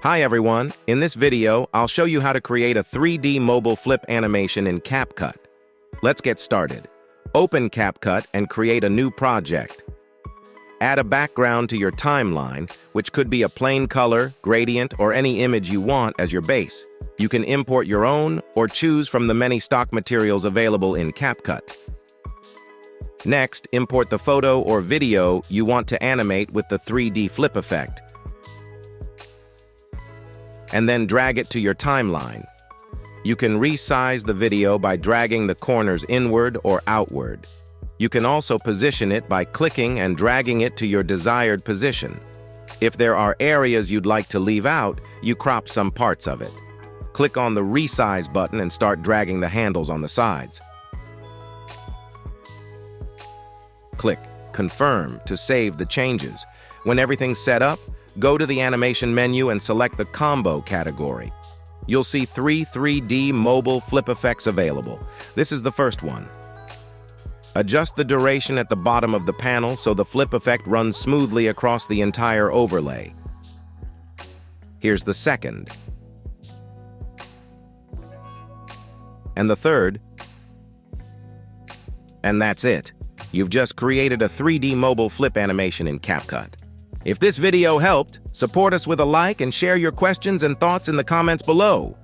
Hi everyone, in this video, I'll show you how to create a 3D mobile flip animation in CapCut. Let's get started. Open CapCut and create a new project. Add a background to your timeline, which could be a plain color, gradient, or any image you want as your base. You can import your own or choose from the many stock materials available in CapCut. Next, import the photo or video you want to animate with the 3D flip effect, and then drag it to your timeline. You can resize the video by dragging the corners inward or outward. You can also position it by clicking and dragging it to your desired position. If there are areas you'd like to leave out, you crop some parts of it. Click on the resize button and start dragging the handles on the sides. Click Confirm to save the changes. When everything's set up, go to the animation menu and select the Combo category. You'll see 3D mobile flip effects available. This is the first one. Adjust the duration at the bottom of the panel so the flip effect runs smoothly across the entire overlay. Here's the second. And the third. And that's it. You've just created a 3D mobile flip animation in CapCut. If this video helped, support us with a like and share your questions and thoughts in the comments below.